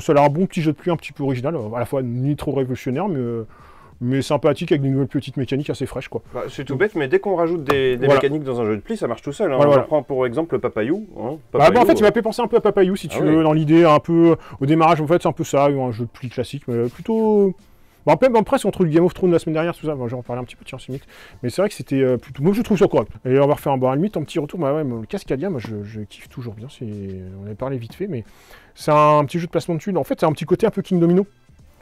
ça a l'air un bon petit jeu de pli, un petit peu original, à la fois ni trop révolutionnaire, mais mais sympathique avec une nouvelle petite mécanique assez fraîche, quoi. Bah, c'est tout bête, mais dès qu'on rajoute des mécaniques dans un jeu de pli, ça marche tout seul. Hein. Voilà. On prend pour exemple le Papayou. Hein. En fait, il m'a fait penser un peu à Papayou, si tu veux, dans l'idée, un peu, au démarrage, en fait, c'est un peu ça, un jeu de pli classique, mais plutôt... Bon, presque entre le Game of Thrones la semaine dernière, tout ça, j'en parlais un petit peu, tiens, c'est limite. Mais c'est vrai que c'était plutôt... Moi, je trouve ça correct. Et on va refaire un limite, un petit retour. Bah ouais, le Cascadia, moi, je kiffe toujours bien. On avait parlé vite fait, mais c'est un petit jeu de placement de thunes. En fait, c'est un petit côté un peu King Domino.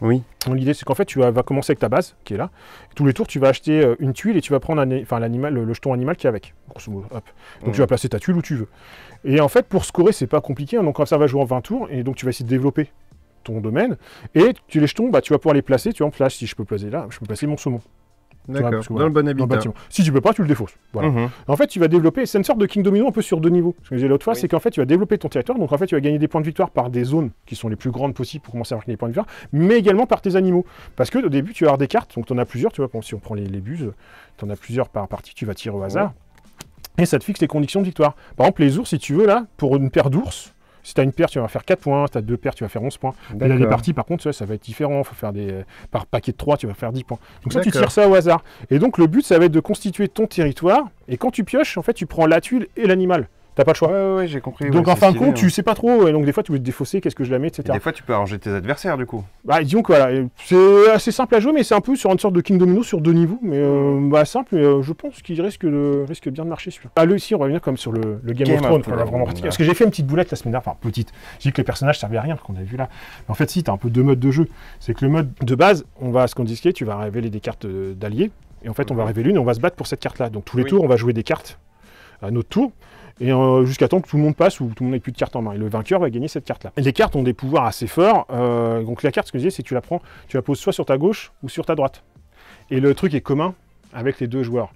Oui. L'idée, c'est qu'en fait, tu vas commencer avec ta base, qui est là. Tous les tours, tu vas acheter une tuile et tu vas prendre l'animal, le jeton animal qui est avec. Grosso modo, hop. Donc, tu vas placer ta tuile où tu veux. Et en fait, pour scorer, c'est pas compliqué. Hein, donc, ça va jouer en 20 tours. Et donc, tu vas essayer de développer ton domaine, et les jetons, tu vas pouvoir les placer, tu vois, là, si je peux placer là, je peux placer mon saumon. D'accord, dans le bon habitat. Si tu peux pas, tu le défausses. Voilà. En fait, tu vas développer, c'est une sorte de King Domino un peu sur 2 niveaux. Ce que je disais l'autre fois, c'est qu'en fait, tu vas développer ton territoire, donc en fait, tu vas gagner des points de victoire par des zones qui sont les plus grandes possibles pour commencer à marquer des points de victoire, mais également par tes animaux. Parce que au début, tu vas avoir des cartes, donc tu en as plusieurs, tu vois, si on prend les buses, tu en as plusieurs par partie, tu vas tirer au hasard, et ça te fixe les conditions de victoire. Par exemple, les ours, si tu veux, là, pour une paire d'ours, si tu as une paire, tu vas faire 4 points. Si tu as 2 paires, tu vas faire 11 points. Et là, les parties, par contre, ça va être différent. Il faut faire par paquet de 3, tu vas faire 10 points. Donc ça, tu tires ça au hasard. Et donc, le but, ça va être de constituer ton territoire. Et quand tu pioches, en fait, tu prends la tuile et l'animal. T'as pas le choix. Ouais, j'ai compris. Donc en fin de compte, tu sais pas trop. Et donc des fois, tu veux te défausser, qu'est-ce que je la mets, etc. Et des fois, tu peux arranger tes adversaires, du coup. Bah, disons que voilà, c'est assez simple à jouer, mais c'est un peu sur une sorte de King Domino sur 2 niveaux. Mais simple, mais je pense qu'il risque bien de marcher celui-là. Ah, là ici, on va revenir comme sur le Game of Thrones. Parce que j'ai fait une petite boulette la semaine dernière, enfin petite. J'ai dit que les personnages servaient à rien, qu'on avait vu là. Mais en fait, si, t'as un peu 2 modes de jeu. C'est que le mode de base, ce qu'on disait, tu vas révéler des cartes d'alliés. Et en fait, on va révéler une et on va se battre pour cette carte-là. Donc tous les tours, on va jouer des cartes à notre tour. Et jusqu'à temps que tout le monde passe ou tout le monde n'ait plus de cartes en main. Et le vainqueur va gagner cette carte-là. Et les cartes ont des pouvoirs assez forts. Donc la carte, ce que je disais, c'est que tu la prends, tu la poses soit sur ta gauche ou sur ta droite. Et le truc est commun avec les 2 joueurs.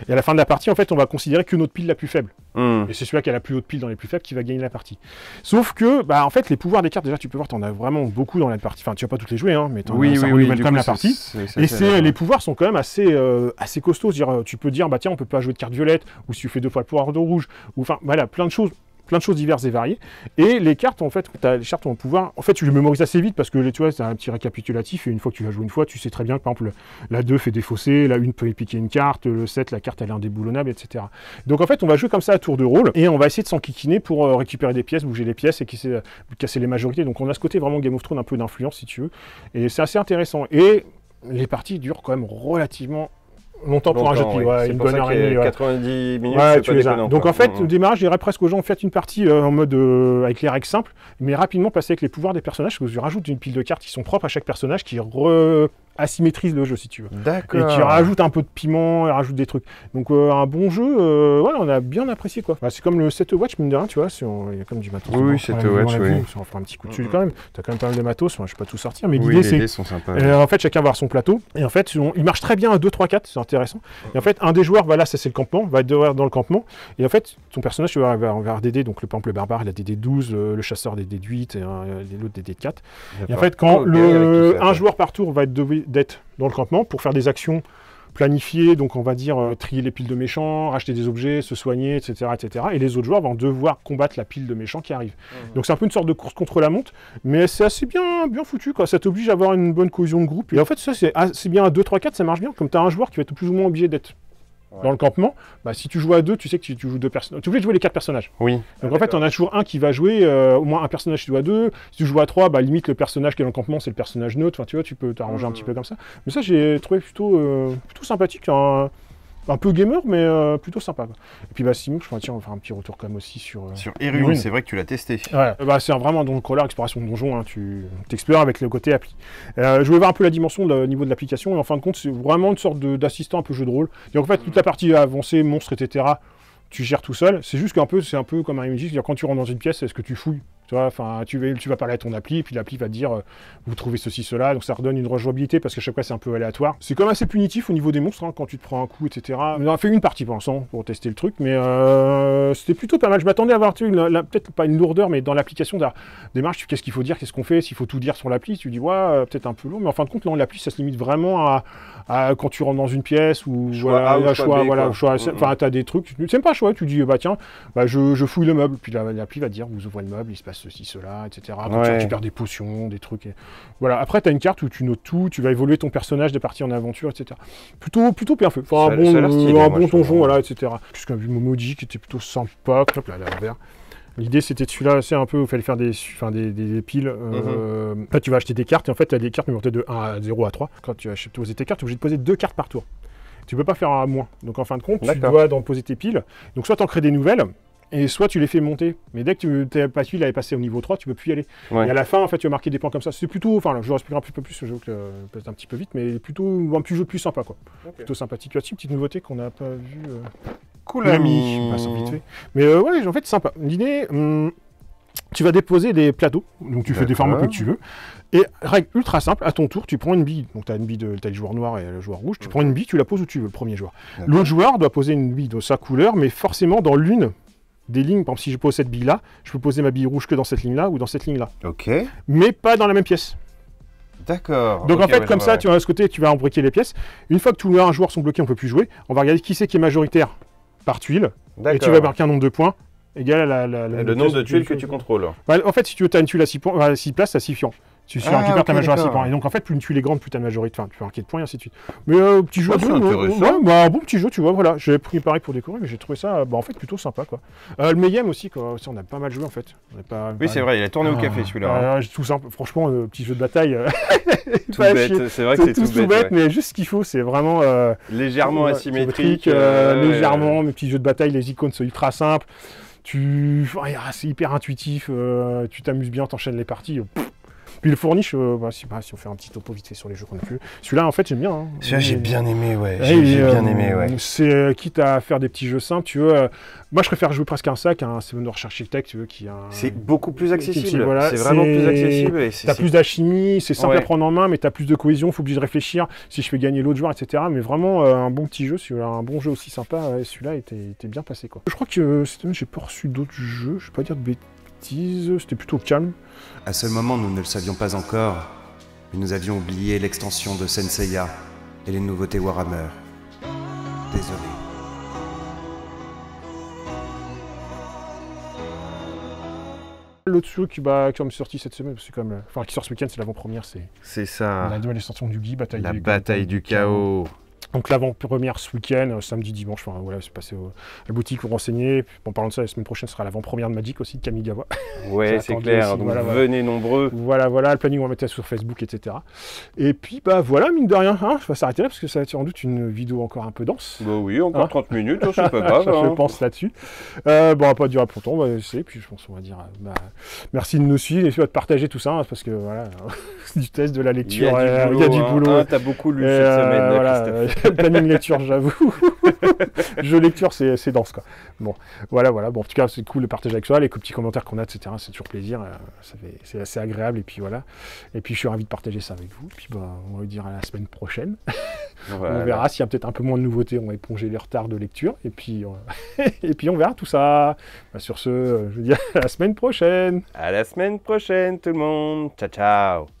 Et à la fin de la partie, en fait, on va considérer que notre pile la plus faible. Et c'est celui qui a la plus haute pile dans les plus faibles qui va gagner la partie. Sauf que, en fait, les pouvoirs des cartes, déjà, tu peux voir, tu en as vraiment beaucoup dans la partie. Enfin, tu vas pas toutes les jouer, hein, mais ça renouvelle quand même la partie. Les pouvoirs sont quand même assez costauds. Tu peux dire, tiens, on peut pas jouer de carte violette, ou si tu fais 2 fois le pouvoir de rouge, ou enfin, voilà, plein de choses diverses et variées. Et les cartes, en fait, les cartes ont le pouvoir. En fait, tu les mémorises assez vite parce que tu vois, c'est un petit récapitulatif. Et une fois que tu vas jouer une fois, tu sais très bien que, par exemple, la 2 fait défausser, la 1 peut piquer une carte, le 7, la carte, elle est indéboulonnable, etc. Donc, en fait, on va jouer comme ça à tour de rôle et on va essayer de s'enquiquiner pour récupérer des pièces, bouger les pièces et casser les majorités. Donc, on a ce côté vraiment Game of Thrones, un peu d'influence, si tu veux. Et c'est assez intéressant. Et les parties durent quand même relativement longtemps pour un jeu de pli, une bonne heure et demie. 90 minutes, c'est pas déconnant. Donc en fait, au démarrage, je dirais presque aux gens, faites une partie en mode avec les règles simples, mais rapidement passer avec les pouvoirs des personnages, parce que je rajoute une pile de cartes qui sont propres à chaque personnage, qui asymétrise le jeu, si tu veux. D'accord. Et qui rajoute un peu de piment, et rajoute des trucs. Donc un bon jeu, on a bien apprécié, quoi. C'est comme le Set Watch, mine de rien, tu vois, il y a comme du matos. Oui, Set Watch, oui. On fera un petit coup de dessus quand même. T'as quand même pas mal de matos, je vais pas tout sortir, mais l'idée, c'est... sont sympas. En fait, chacun va avoir son plateau, et en fait, il marche très bien à 2, 3, 4, c'est intéressant. Et en fait, un des joueurs, là, ça c'est le campement, va être dans le campement, et en fait, ton personnage, tu vas avoir des dés, donc par exemple, le barbare, il a des dés 12, le chasseur des dés 8, et l'autre des dés 4. Et en fait, quand un joueur par tour va d'être dans le campement pour faire des actions planifiées, donc on va dire trier les piles de méchants, racheter des objets, se soigner, etc., etc. Et les autres joueurs vont devoir combattre la pile de méchants qui arrive. Donc c'est un peu une sorte de course contre la montre, mais c'est assez bien foutu, quoi. Ça t'oblige à avoir une bonne cohésion de groupe. Et en fait, ça c'est assez bien à 2, 3, 4, ça marche bien. Comme tu as un joueur qui va être plus ou moins obligé d'être dans le campement, si tu joues à 2, tu sais que tu joues 2 personnages. Tu es obligé de jouer les 4 personnages. Oui. Donc en fait, on a toujours un qui va jouer, au moins un personnage qui joue à 2. Si tu joues à 3, limite le personnage qui est dans le campement, c'est le personnage neutre. Enfin, tu vois, tu peux t'arranger un petit peu comme ça. Mais ça, j'ai trouvé plutôt sympathique. Un peu gamer, mais plutôt sympa, quoi. Et puis Simon, on va faire un petit retour quand même aussi sur Hyrule, c'est vrai que tu l'as testé. Ouais, c'est vraiment un crawler, exploration de donjon, hein, tu t'explores avec le côté appli. Je voulais voir un peu la dimension au niveau de l'application, et en fin de compte, c'est vraiment une sorte d'assistant un peu jeu de rôle. Donc en fait, toute la partie avancée, monstres, etc., tu gères tout seul. C'est juste c'est un peu comme un MMJ, c'est-à-dire quand tu rentres dans une pièce, est-ce que tu fouilles? Tu vois, tu vas parler à ton appli, et puis l'appli va te dire vous trouvez ceci, cela, donc ça redonne une rejouabilité parce qu'à chaque fois c'est un peu aléatoire. C'est quand même assez punitif au niveau des monstres, hein, quand tu te prends un coup, etc. On a fait une partie pour l'instant pour tester le truc, mais c'était plutôt pas mal. Je m'attendais à avoir peut-être pas une lourdeur, mais dans l'application démarche, qu'est-ce qu'il faut dire, qu'est-ce qu'on fait, s'il faut tout dire sur l'appli, tu dis peut-être un peu lourd, mais en fin de compte, non, l'appli ça se limite vraiment à quand tu rentres dans une pièce ou choix, enfin t'as des trucs, tu n'aimes pas choix, tu dis tiens, je fouille le meuble, puis l'appli va dire vous ouvrez le meuble, il se passe ceci, cela, etc. Quand tu récupères des potions, des trucs. Voilà. Après, tu as une carte où tu notes tout, tu vas évoluer ton personnage de partie en aventure, etc. Plutôt bien fait. Enfin, un bon donjon, voilà, etc. Jusqu'à vu Momoji qui était plutôt sympa. Hop là, à l'envers. L'idée c'était de celui-là, c'est un peu où il fallait faire des piles. Là tu vas acheter des cartes et en fait tu as des cartes numérotées de 1 à 0 à 3. Quand tu achètes poser tes cartes, tu es obligé de poser 2 cartes par tour. Tu peux pas faire un à moins. Donc en fin de compte, tu dois poser tes piles. Donc soit tu en crées des nouvelles, et soit tu les fais monter. Mais dès que tes piles avaient passé au niveau 3, tu peux plus y aller. Et à la fin, en fait, tu vas marquer des points comme ça. C'est plutôt, enfin là, je expliquerai un petit peu plus, je joue peut-être un petit peu vite, mais plutôt un petit jeu plus sympa, quoi. Plutôt sympathique. Là-dessus, petite nouveauté qu'on n'a pas vue. Cool, ami. Vite fait. Mais ouais, en fait, sympa. L'idée, tu vas déposer des plateaux, donc tu fais des formats que tu veux. Et règle ultra simple, à ton tour, tu prends une bille. Donc tu as une bille t'as le joueur noir et le joueur rouge. Tu prends une bille, tu la poses où tu veux, le premier joueur. L'autre joueur doit poser une bille de sa couleur, mais forcément dans l'une des lignes. Par exemple, si je pose cette bille-là, je peux poser ma bille rouge que dans cette ligne-là ou dans cette ligne-là. Ok. Mais pas dans la même pièce. D'accord. Donc en fait, comme ça, tu vas à ce côté, tu vas embriquer les pièces. Une fois que tous les joueurs sont bloqués, on peut plus jouer. On va regarder qui c'est qui est majoritaire par tuile. Et tu vas marquer un nombre de points égal à le nombre de tuiles que tu contrôles. Ouais, en fait, si tu veux, tu as une tuile à 6 places, à 6 fiants. Si tu récupères ta majorité à 6 points. Et donc, en fait, plus une tuile est grande, plus ta majorité. Enfin, tu peux marquer de points et ainsi de suite. Mais petit jeu, un bon petit jeu, tu vois. Voilà, j'ai pris pareil pour découvrir, mais j'ai trouvé ça, en fait, plutôt sympa, quoi. Le Mayhem aussi, quoi. On a pas mal joué, en fait. Oui, c'est vrai, il a tourné au café, celui-là. Tout simple. Franchement, petit jeu de bataille. Tout bête. C'est vrai que c'est tout bête. Mais juste ce qu'il faut, c'est vraiment légèrement asymétrique. Légèrement, mes petits jeux de bataille, les icônes sont ultra simples. C'est hyper intuitif, tu t'amuses bien, t'enchaînes les parties. Puis le fourniche, si on fait un petit topo vite fait sur les jeux qu'on a fait. Celui-là, en fait, j'aime bien. Hein. Celui-là, j'ai bien aimé, ouais. J'ai bien aimé, ouais. C'est quitte à faire des petits jeux simples, tu vois. Moi, je préfère jouer presque un sac, un Seven Wonders Architect, tu veux, qui a. C'est beaucoup plus accessible. Voilà, c'est vraiment plus accessible. T'as plus d'alchimie, c'est simple à prendre en main, mais t'as plus de cohésion. Faut obligé de réfléchir si je fais gagner l'autre joueur, etc. Mais vraiment, un bon petit jeu, un bon jeu aussi sympa. Celui-là était bien passé, quoi. Je crois que cette semaine, j'ai pas reçu d'autres jeux. Je vais pas dire de bêtises. C'était plutôt calme. À ce moment, nous ne le savions pas encore, mais nous avions oublié l'extension de Senseiya et les nouveautés Warhammer. Désolé. L'autre jeu qui va me sortir cette semaine, c'est comme, qui sort ce week-end, c'est l'avant-première, c'est ça. La nouvelle extension du Guy, la bataille du chaos. Donc l'avant-première ce week-end, samedi, dimanche, voilà, c'est passé à la boutique pour renseigner. En parlant de ça, la semaine prochaine sera l'avant-première de Magic aussi, de Kamigawa. Ouais, c'est clair, aussi, donc venez nombreux. Voilà, le planning on va mettre sur Facebook, etc. Et puis voilà, mine de rien, je vais s'arrêter là parce que ça va être sans doute une vidéo encore un peu dense. Bah oui, encore 30 minutes, c'est pas grave. Je pense là-dessus. On va pas durer plus longtemps, on va essayer, puis je pense qu'on va dire merci de nous suivre et de partager tout ça, parce que voilà, c'est du test, de la lecture, il y a du boulot. T'as beaucoup lu cette semaine, Christophe. Planning lecture, j'avoue. Jeu lecture, c'est dense, quoi. Bon, voilà. Bon, en tout cas, c'est cool de partager avec toi, les petits commentaires qu'on a, etc. C'est toujours plaisir. C'est assez agréable. Et puis voilà. Et puis je suis ravi de partager ça avec vous. Puis on va vous dire à la semaine prochaine. Voilà. On verra s'il y a peut-être un peu moins de nouveautés. On va éponger les retards de lecture. Et puis on verra tout ça. Sur ce, je vous dis à la semaine prochaine. À la semaine prochaine, tout le monde. Ciao, ciao.